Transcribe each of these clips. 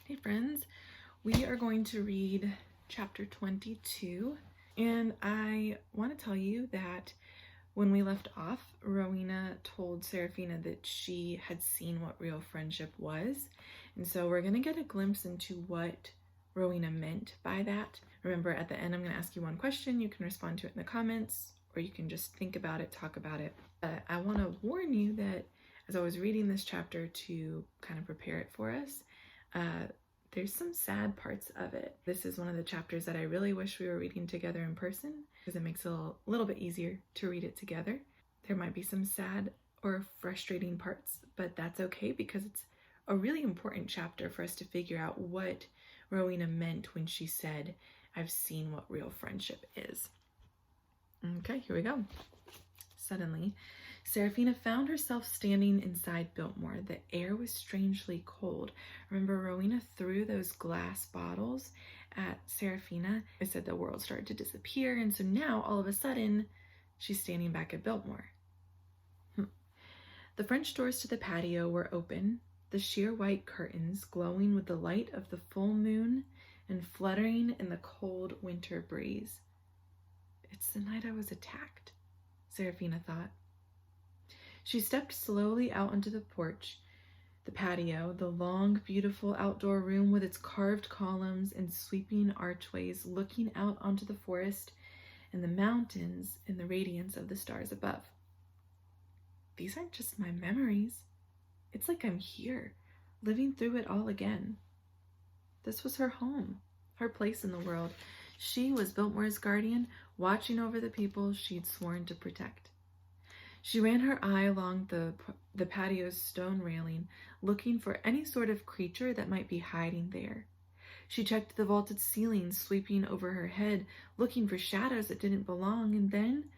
Hey friends, we are going to read chapter 22, and I want to tell you that when we left off, Rowena told Serafina that she had seen what real friendship was, and so we're going to get a glimpse into what Rowena meant by that. Remember, at the end I'm going to ask you one question. You can respond to it in the comments, or you can just think about it, talk about it. I want to warn you that as I was reading this chapter to kind of prepare it for us, there's some sad parts of it. This is one of the chapters that I really wish we were reading together in person because it makes it a little bit easier to read it together. There might be some sad or frustrating parts, but that's okay because it's a really important chapter for us to figure out what Rowena meant when she said, "I've seen what real friendship is." Okay, here we go. Suddenly, Serafina found herself standing inside Biltmore. The air was strangely cold. Remember, Rowena threw those glass bottles at Serafina. It said the world started to disappear, and so now, all of a sudden, she's standing back at Biltmore. The French doors to the patio were open, the sheer white curtains glowing with the light of the full moon and fluttering in the cold winter breeze. It's the night I was attacked, Serafina thought. She stepped slowly out onto the porch, the patio, the long, beautiful outdoor room with its carved columns and sweeping archways looking out onto the forest and the mountains in the radiance of the stars above. These aren't just my memories. It's like I'm here, living through it all again. This was her home, her place in the world. She was Biltmore's guardian, watching over the people she'd sworn to protect. She ran her eye along the patio's stone railing, looking for any sort of creature that might be hiding there. She checked the vaulted ceiling sweeping over her head, looking for shadows that didn't belong, and then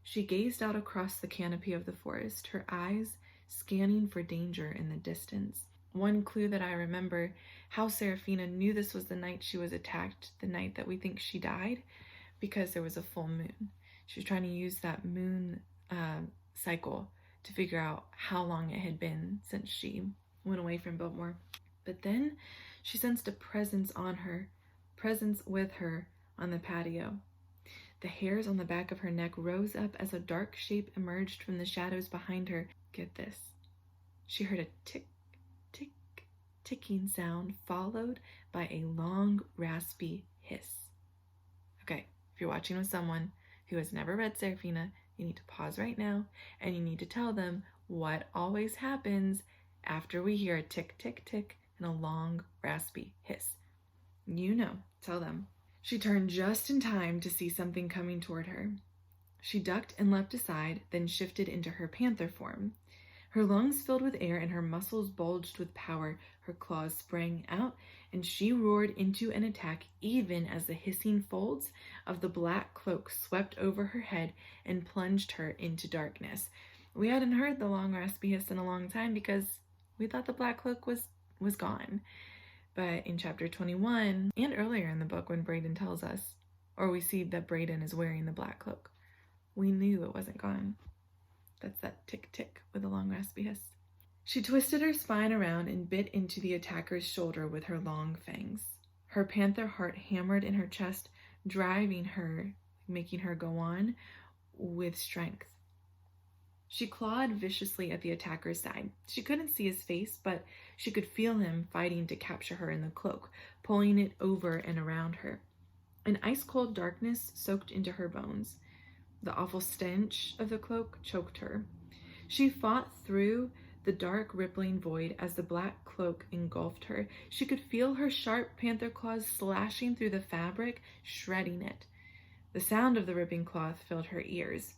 she gazed out across the canopy of the forest, her eyes scanning for danger in the distance. One clue that I remember, how Serafina knew this was the night she was attacked, the night that we think she died, because there was a full moon. She was trying to use that moon cycle to figure out how long it had been since she went away from Biltmore. But then she sensed a presence with her on the patio. The hairs on the back of her neck rose up as a dark shape emerged from the shadows behind her. Get this. She heard a tick, tick, ticking sound followed by a long, raspy hiss. Okay, if you're watching with someone who has never read Serafina, you need to pause right now and you need to tell them what always happens after we hear a tick, tick, tick and a long, raspy hiss. You know, tell them. She turned just in time to see something coming toward her. She ducked and leapt aside, then shifted into her panther form. Her lungs filled with air and her muscles bulged with power. Her claws sprang out and she roared into an attack even as the hissing folds of the black cloak swept over her head and plunged her into darkness. We hadn't heard the long raspy hiss in a long time because we thought the black cloak was gone. But in chapter 21 and earlier in the book when Brayden tells us, or we see that Brayden is wearing the black cloak, we knew it wasn't gone. That's that tick tick with a long raspy hiss. She twisted her spine around and bit into the attacker's shoulder with her long fangs. Her panther heart hammered in her chest, driving her, making her go on with strength. She clawed viciously at the attacker's side. She couldn't see his face, but she could feel him fighting to capture her in the cloak, pulling it over and around her. An ice-cold darkness soaked into her bones. The awful stench of the cloak choked her. She fought through the dark, rippling void as the black cloak engulfed her. She could feel her sharp panther claws slashing through the fabric, shredding it. The sound of the ripping cloth filled her ears.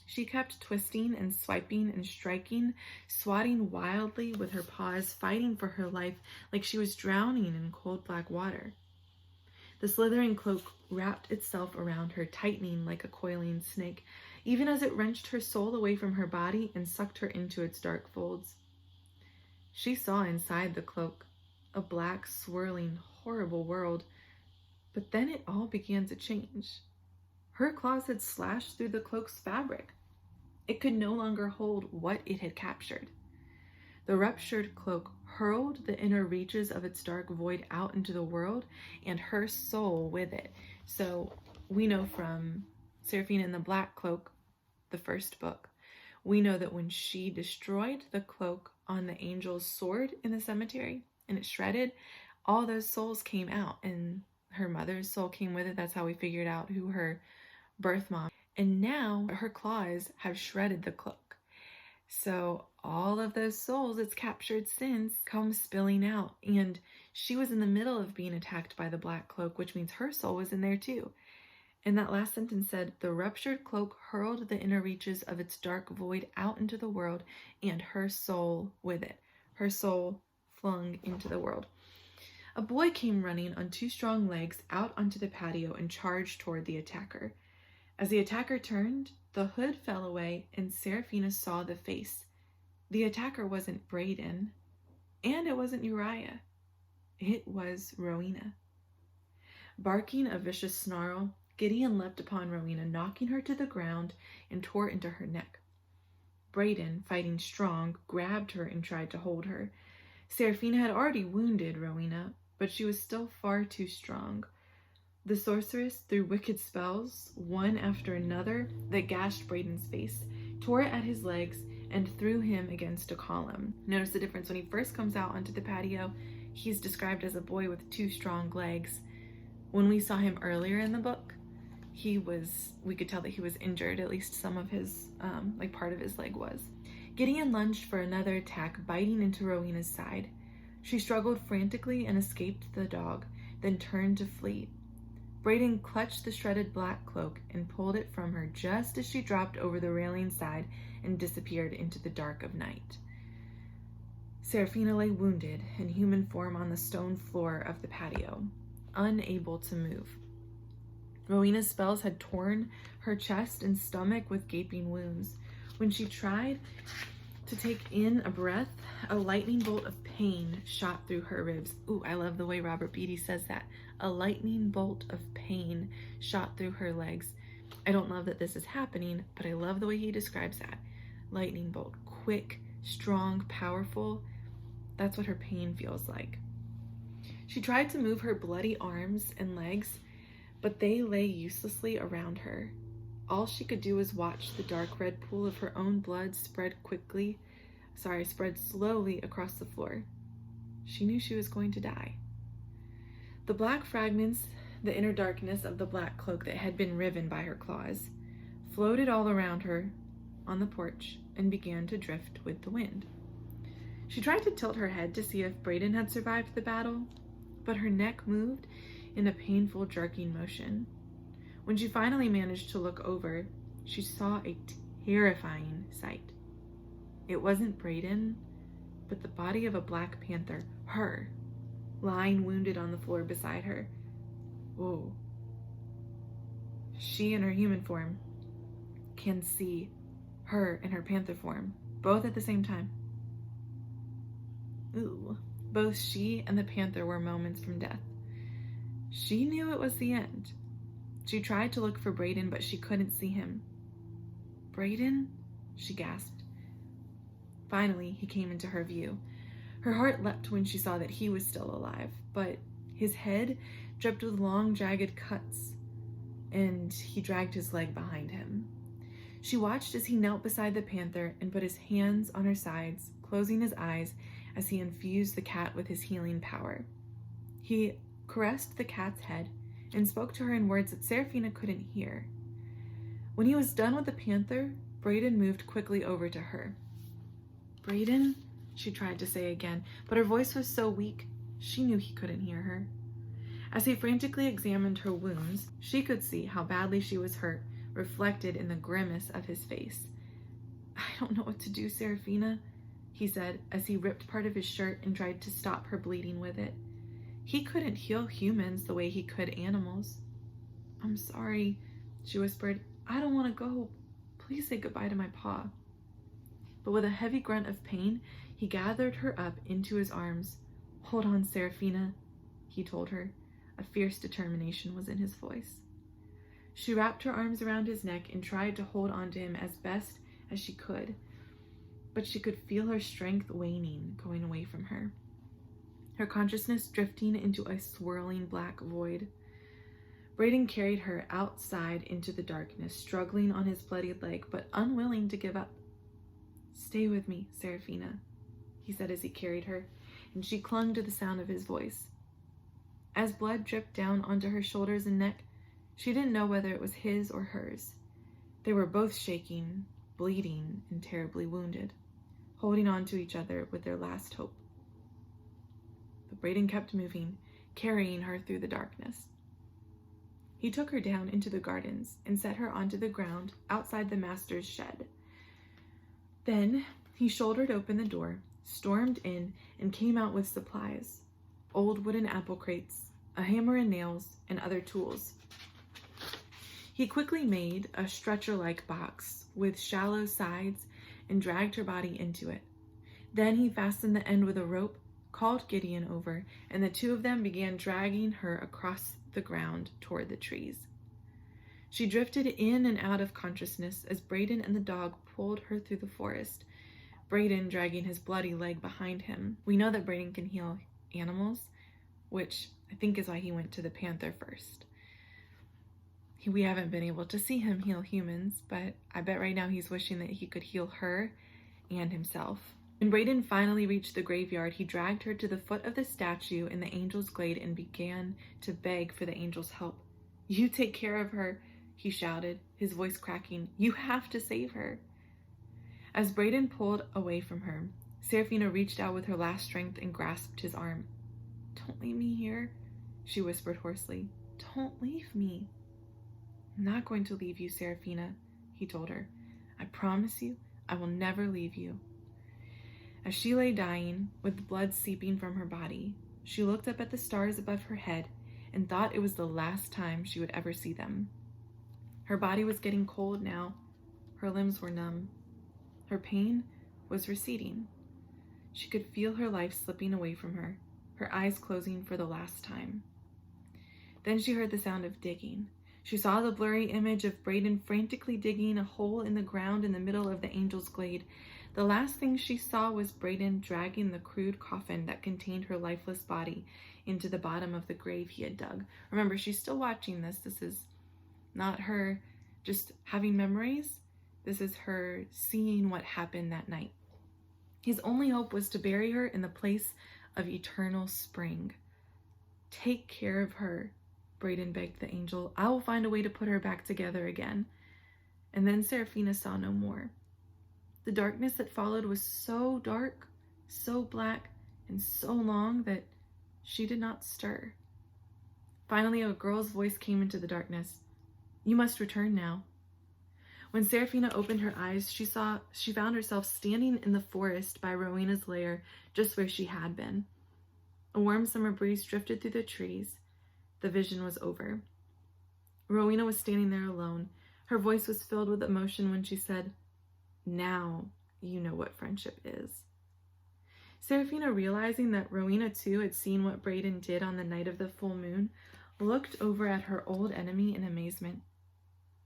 She kept twisting and swiping and striking, swatting wildly with her paws, fighting for her life like she was drowning in cold black water. The slithering cloak wrapped itself around her, tightening like a coiling snake, even as it wrenched her soul away from her body and sucked her into its dark folds. She saw inside the cloak a black, swirling, horrible world, but then it all began to change. Her claws had slashed through the cloak's fabric. It could no longer hold what it had captured. The ruptured cloak hurled the inner reaches of its dark void out into the world, and her soul with it. So we know from Serafina and the Black Cloak, the first book, we know that when she destroyed the cloak on the angel's sword in the cemetery and it shredded, all those souls came out, and her mother's soul came with it. That's how we figured out who her birth mom. And now her claws have shredded the cloak. So all of those souls it's captured since come spilling out. And she was in the middle of being attacked by the Black Cloak, which means her soul was in there too. And that last sentence said, the ruptured cloak hurled the inner reaches of its dark void out into the world, and her soul with it. Her soul flung into the world. A boy came running on 2 strong legs out onto the patio and charged toward the attacker. As the attacker turned, the hood fell away and Serafina saw the face. The attacker wasn't Brayden, and it wasn't Uriah. It was Rowena. Barking a vicious snarl, Gideon leapt upon Rowena, knocking her to the ground and tore into her neck. Brayden, fighting strong, grabbed her and tried to hold her. Serafina had already wounded Rowena, but she was still far too strong. The sorceress threw wicked spells, one after another, that gashed Brayden's face, tore at his legs, and threw him against a column. Notice the difference. When he first comes out onto the patio, he's described as a boy with 2 strong legs. When we saw him earlier in the book, we could tell that he was injured, at least some of his, part of his leg was. Gideon lunged for another attack, biting into Rowena's side. She struggled frantically and escaped the dog, then turned to flee. Brayden clutched the shredded black cloak and pulled it from her just as she dropped over the railing side and disappeared into the dark of night. Serafina lay wounded in human form on the stone floor of the patio, unable to move. Rowena's spells had torn her chest and stomach with gaping wounds. When she tried to take in a breath, a lightning bolt of pain shot through her ribs. Ooh, I love the way Robert Beatty says that. A lightning bolt of pain shot through her legs. I don't love that this is happening, but I love the way he describes that. Lightning bolt, quick, strong, powerful. That's what her pain feels like. She tried to move her bloody arms and legs, but they lay uselessly around her. All she could do was watch the dark red pool of her own blood spread slowly across the floor. She knew she was going to die. The black fragments, the inner darkness of the black cloak that had been riven by her claws, floated all around her on the porch and began to drift with the wind. She tried to tilt her head to see if Brayden had survived the battle, but her neck moved in a painful jerking motion. When she finally managed to look over, she saw a terrifying sight. It wasn't Brayden, but the body of a black panther, her, lying wounded on the floor beside her. Whoa. She in her human form can see her in her panther form, both at the same time. Ooh. Both she and the panther were moments from death. She knew it was the end. She tried to look for Brayden, but she couldn't see him. Brayden? She gasped. Finally, he came into her view. Her heart leapt when she saw that he was still alive, but his head dripped with long, jagged cuts, and he dragged his leg behind him. She watched as he knelt beside the panther and put his hands on her sides, closing his eyes as he infused the cat with his healing power. He caressed the cat's head and spoke to her in words that Serafina couldn't hear. When he was done with the panther, Brayden moved quickly over to her. Brayden, she tried to say again, but her voice was so weak, she knew he couldn't hear her. As he frantically examined her wounds, she could see how badly she was hurt, reflected in the grimace of his face. I don't know what to do, Serafina, he said as he ripped part of his shirt and tried to stop her bleeding with it. He couldn't heal humans the way he could animals. I'm sorry, she whispered. I don't want to go. Please say goodbye to my paw. But with a heavy grunt of pain, he gathered her up into his arms. Hold on, Serafina, he told her. A fierce determination was in his voice. She wrapped her arms around his neck and tried to hold on to him as best as she could. but she could feel her strength waning, going away from her. Her consciousness drifting into a swirling black void. Braden carried her outside into the darkness, struggling on his bloodied leg, but unwilling to give up. "Stay with me, Serafina," he said as he carried her, and she clung to the sound of his voice. As blood dripped down onto her shoulders and neck, she didn't know whether it was his or hers. They were both shaking, bleeding, and terribly wounded, holding on to each other with their last hope. But Braden kept moving, carrying her through the darkness. He took her down into the gardens and set her onto the ground outside the master's shed. Then he shouldered open the door, stormed in, and came out with supplies: old wooden apple crates, a hammer and nails, and other tools. He quickly made a stretcher-like box with shallow sides and dragged her body into it. Then he fastened the end with a rope, called Gideon over, and the two of them began dragging her across the ground toward the trees. She drifted in and out of consciousness as Braden and the dog pulled her through the forest, Braden dragging his bloody leg behind him. We know that Braden can heal animals, which I think is why he went to the panther first. We haven't been able to see him heal humans, but I bet right now he's wishing that he could heal her and himself. When Braden finally reached the graveyard, he dragged her to the foot of the statue in the angel's glade and began to beg for the angel's help. "You take care of her," he shouted, his voice cracking. "You have to save her." As Braden pulled away from her, Serafina reached out with her last strength and grasped his arm. "Don't leave me here," she whispered hoarsely. "Don't leave me." "I'm not going to leave you, Serafina," he told her. "I promise you, I will never leave you." As she lay dying, with blood seeping from her body, she looked up at the stars above her head and thought it was the last time she would ever see them. Her body was getting cold now. Her limbs were numb. Her pain was receding. She could feel her life slipping away from her, her eyes closing for the last time. Then she heard the sound of digging. She saw the blurry image of Braden frantically digging a hole in the ground in the middle of the angel's glade. The last thing she saw was Braden dragging the crude coffin that contained her lifeless body into the bottom of the grave he had dug. Remember, she's still watching this. This is not her just having memories. This is her seeing what happened that night. His only hope was to bury her in the place of eternal spring. "Take care of her," Braden begged the angel. "I will find a way to put her back together again." And then Serafina saw no more. The darkness that followed was so dark, so black, and so long that she did not stir. Finally, a girl's voice came into the darkness. "You must return now." When Serafina opened her eyes, she found herself standing in the forest by Rowena's lair, just where she had been. A warm summer breeze drifted through the trees. The vision was over. Rowena was standing there alone. Her voice was filled with emotion when she said, "Now you know what friendship is." Serafina, realizing that Rowena too had seen what Braden did on the night of the full moon, looked over at her old enemy in amazement.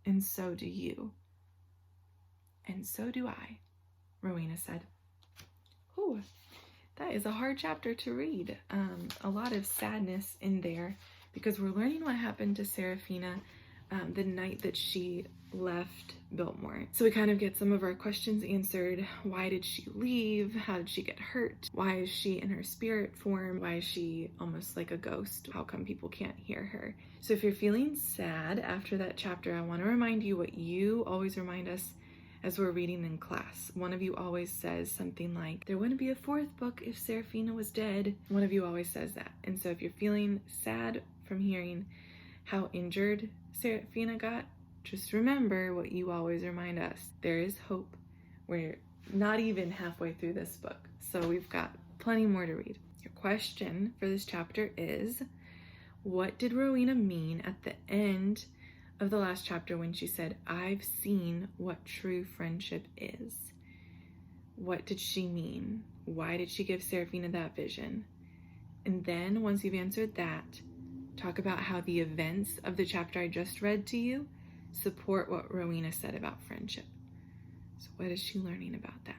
"And so do you." "And so do I," Rowena said. Ooh, that is a hard chapter to read. A lot of sadness in there because we're learning what happened to Serafina the night that she left Biltmore. So we kind of get some of our questions answered. Why did she leave? How did she get hurt? Why is she in her spirit form? Why is she almost like a ghost? How come people can't hear her? So if you're feeling sad after that chapter, I want to remind you what you always remind us as we're reading in class. One of you always says something like, "There wouldn't be a fourth book if Serafina was dead." One of you always says that. And so if you're feeling sad from hearing how injured Serafina got, just remember what you always remind us. There is hope. We're not even halfway through this book, so we've got plenty more to read. Your question for this chapter is, what did Rowena mean at the end of the last chapter when she said, "I've seen what true friendship is"? What did she mean? Why did she give Serafina that vision? And then once you've answered that, talk about how the events of the chapter I just read to you support what Rowena said about friendship. So what is she learning about that?